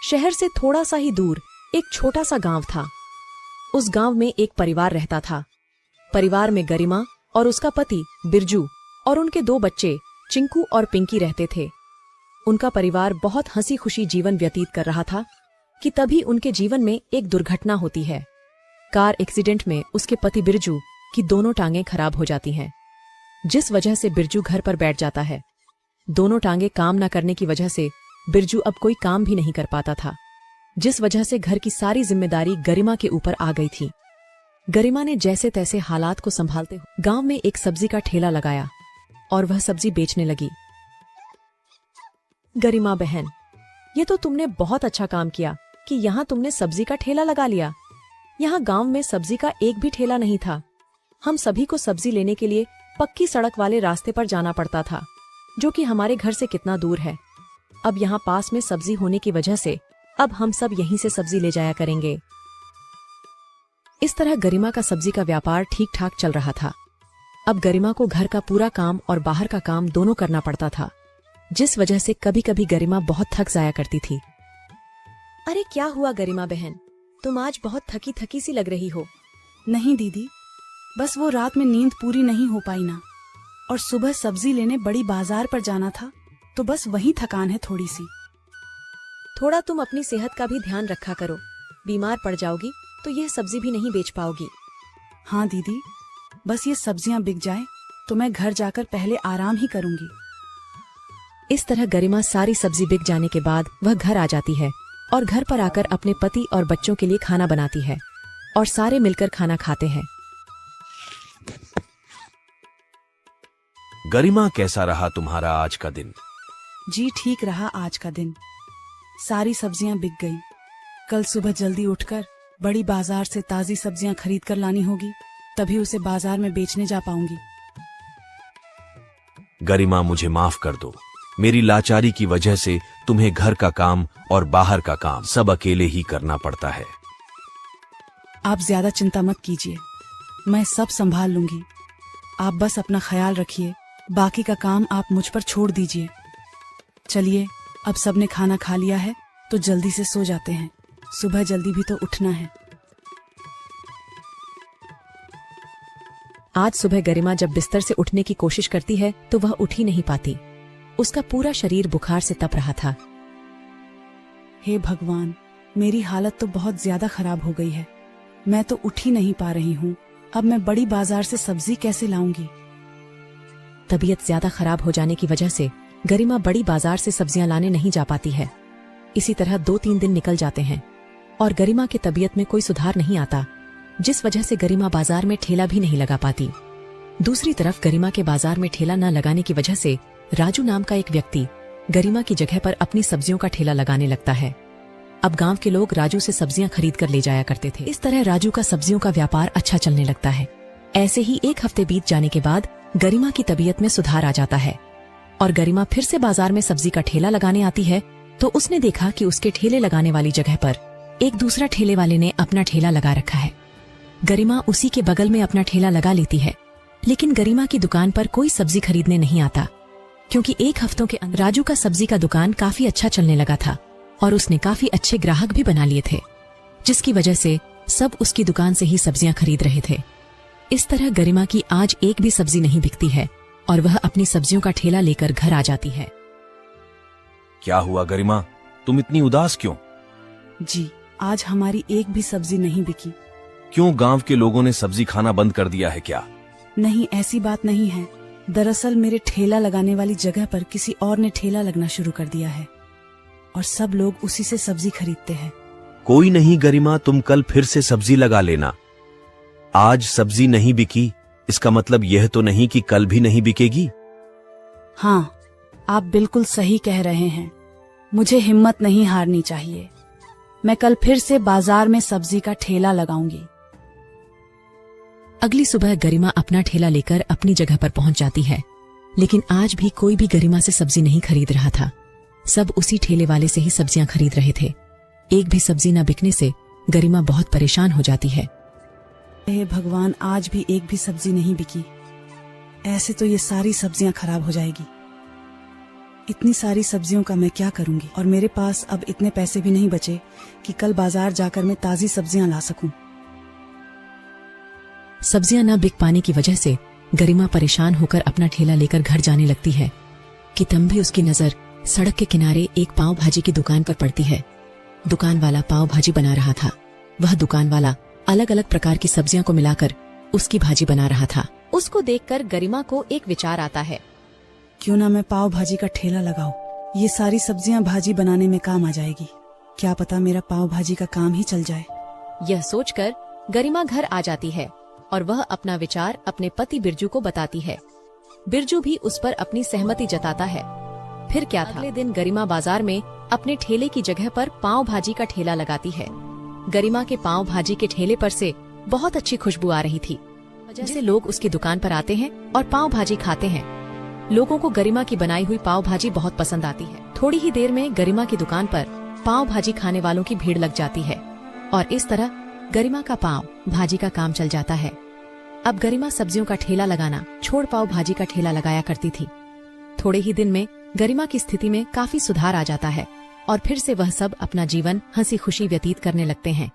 शहर से थोड़ा सा ही दूर एक छोटा सा गांव था। उस गांव में एक परिवार रहता था। परिवार में गरिमा और उसका पति बिरजू और उनके 2 बच्चे चिंकू और पिंकी रहते थे। उनका परिवार बहुत हंसी खुशी जीवन व्यतीत कर रहा था कि तभी उनके जीवन में एक दुर्घटना होती है। कार एक्सीडेंट में उसके पति बिरजू की दोनों टांगें खराब हो जाती हैं, जिस वजह से बिरजू घर पर बैठ जाता है। दोनों टांगें काम न करने की वजह से बिरजू अब कोई काम भी नहीं कर पाता था, जिस वजह से घर की सारी जिम्मेदारी गरिमा के ऊपर आ गई थी। गरिमा ने जैसे तैसे हालात को संभालते हुए गांव में एक सब्जी का ठेला लगाया और वह सब्जी बेचने लगी। गरिमा बहन, ये तो तुमने बहुत अच्छा काम किया कि यहाँ तुमने सब्जी का ठेला लगा लिया। यहाँ गांव में सब्जी का एक भी ठेला नहीं था। हम सभी को सब्जी लेने के लिए पक्की सड़क वाले रास्ते पर जाना पड़ता था, जो कि हमारे घर से कितना दूर है। अब यहाँ पास में सब्जी होने की वजह से अब हम सब यहीं से सब्जी ले जाया करेंगे। इस तरह गरिमा का सब्जी का व्यापार ठीक ठाक चल रहा था। अब गरिमा को घर का पूरा काम और बाहर का काम दोनों करना पड़ता था, जिस वजह से कभी कभी गरिमा बहुत थक जाया करती थी। अरे क्या हुआ गरिमा बहन, तुम आज बहुत थकी थकी सी लग रही हो। नहीं दीदी, बस वो रात में नींद पूरी नहीं हो पाई ना, और सुबह सब्जी लेने बड़ी बाजार पर जाना था, तो बस वही थकान है थोड़ी सी। थोड़ा तुम अपनी सेहत का भी ध्यान रखा करो, बीमार पड़ जाओगी तो यह सब्जी भी नहीं बेच पाओगी। हाँ दीदी, बस ये सब्जियां बिक जाए तो मैं घर जाकर पहले आराम ही करूंगी। इस तरह गरिमा सारी सब्जी बिक जाने के बाद वह घर आ जाती है और घर पर आकर अपने पति और बच्चों के लिए खाना बनाती है और सारे मिलकर खाना खाते हैं। गरिमा, कैसा रहा तुम्हारा आज का दिन? जी ठीक रहा आज का दिन। सारी सब्जियां बिक गई। कल सुबह जल्दी उठकर बड़ी बाजार से ताजी सब्जियां खरीद कर लानी होगी, तभी उसे बाजार में बेचने जा पाऊंगी। गरिमा, मुझे माफ कर दो। मेरी लाचारी की वजह से तुम्हें घर का काम और बाहर का काम सब अकेले ही करना पड़ता है। आप ज्यादा चिंता मत कीजिए, मैं सब संभाल लूंगी। आप बस अपना ख्याल रखिए, बाकी का काम आप मुझ पर छोड़ दीजिए। चलिए, अब सबने खाना खा लिया है तो जल्दी से सो जाते हैं, सुबह जल्दी भी तो उठना है। आज सुबह गरिमा जब बिस्तर से उठने की कोशिश करती है तो वह उठ ही नहीं पाती। उसका पूरा शरीर बुखार से तप रहा था। हे भगवान, मेरी हालत तो बहुत ज्यादा खराब हो गई है। मैं तो उठ ही नहीं पा रही हूँ। अब मैं बड़ी बाजार से सब्जी कैसे लाऊंगी? तबीयत ज्यादा खराब हो जाने की वजह से गरिमा बड़ी बाजार से सब्जियां लाने नहीं जा पाती है। इसी तरह 2-3 दिन निकल जाते हैं और गरिमा की तबीयत में कोई सुधार नहीं आता, जिस वजह से गरिमा बाजार में ठेला भी नहीं लगा पाती। दूसरी तरफ गरिमा के बाजार में ठेला न लगाने की वजह से राजू नाम का एक व्यक्ति गरिमा की जगह पर अपनी सब्जियों का ठेला लगाने लगता है। अब गांव के लोग राजू से सब्जियां खरीद कर ले जाया करते थे। इस तरह राजू का सब्जियों का व्यापार अच्छा चलने लगता है। ऐसे ही 1 हफ्ते बीत जाने के बाद गरिमा की तबीयत में सुधार आ जाता है और गरिमा फिर से बाजार में सब्जी का ठेला लगाने आती है तो उसने देखा कि उसके ठेले लगाने वाली जगह पर एक दूसरा ठेले वाले ने अपना ठेला लगा रखा है। गरिमा उसी के बगल में अपना ठेला लगा लेती है, लेकिन गरिमा की दुकान पर कोई सब्जी खरीदने नहीं आता, क्योंकि 1 हफ्तों के अंदर राजू का सब्जी का दुकान काफी अच्छा चलने लगा था और उसने काफी अच्छे ग्राहक भी बना लिए थे, जिसकी वजह से सब उसकी दुकान से ही सब्जियां खरीद रहे थे। इस तरह गरिमा की आज एक भी सब्जी नहीं बिकती है और वह अपनी सब्जियों का ठेला लेकर घर आ जाती है। क्या हुआ गरिमा, तुम इतनी उदास क्यों? जी, आज हमारी एक भी सब्जी नहीं बिकी। क्यों, गांव के लोगों ने सब्जी खाना बंद कर दिया है क्या? नहीं, ऐसी बात नहीं है। दरअसल मेरे ठेला लगाने वाली जगह पर किसी और ने ठेला लगना शुरू कर दिया है और सब लोग उसी से सब्जी खरीदते हैं। कोई नहीं गरिमा, तुम कल फिर से सब्जी लगा लेना। आज सब्जी नहीं बिकी, इसका मतलब यह तो नहीं कि कल भी नहीं बिकेगी। हाँ, आप बिल्कुल सही कह रहे हैं। मुझे हिम्मत नहीं हारनी चाहिए। मैं कल फिर से बाजार में सब्जी का ठेला लगाऊंगी। अगली सुबह गरिमा अपना ठेला लेकर अपनी जगह पर पहुंच जाती है, लेकिन आज भी कोई भी गरिमा से सब्जी नहीं खरीद रहा था। सब उसी ठेले वाले से ही सब्जियां खरीद रहे थे। एक भी सब्जी न बिकने से गरिमा बहुत परेशान हो जाती है। हे भगवान, आज भी एक भी सब्जी नहीं बिकी। ऐसे तो ये सारी सब्जियां खराब हो जाएगी। इतनी सारी सब्जियों का मैं क्या करूंगी, और मेरे पास अब इतने पैसे भी नहीं बचे कि कल बाजार जाकर मैं ताजी सब्जियां ला सकूं। सब्जियां न बिक पाने की वजह से गरिमा परेशान होकर अपना ठेला लेकर घर जाने लगती है कि तभी उसकी नजर सड़क के किनारे एक पाव भाजी की दुकान पर पड़ती है। दुकान वाला पाव भाजी बना रहा था। वह दुकान वाला अलग अलग प्रकार की सब्जियां को मिलाकर उसकी भाजी बना रहा था। उसको देखकर गरिमा को एक विचार आता है। क्यों ना मैं पाव भाजी का ठेला लगाऊं, ये सारी सब्जियां भाजी बनाने में काम आ जाएगी। क्या पता मेरा पाव भाजी का काम ही चल जाए। यह सोचकर गरिमा घर आ जाती है और वह अपना विचार अपने पति बिरजू को बताती है। बिरजू भी उस पर अपनी सहमति जताता है। फिर क्या था, अगले दिन गरिमा बाजार में अपने ठेले की जगह पर पाव भाजी का ठेला लगाती है। गरिमा के पाव भाजी के ठेले पर से बहुत अच्छी खुशबू आ रही थी, वजह से लोग उसकी दुकान पर आते हैं और पाव भाजी खाते हैं। लोगों को गरिमा की बनाई हुई पाव भाजी बहुत पसंद आती है। थोड़ी ही देर में गरिमा की दुकान पर पाव भाजी खाने वालों की भीड़ लग जाती है और इस तरह गरिमा का पाव भाजी का काम चल जाता है। अब गरिमा सब्जियों का ठेला लगाना छोड़ पाव भाजी का ठेला लगाया करती थी। थोड़े ही दिन में गरिमा की स्थिति में काफी सुधार आ जाता है और फिर से वह सब अपना जीवन हंसी खुशी व्यतीत करने लगते हैं।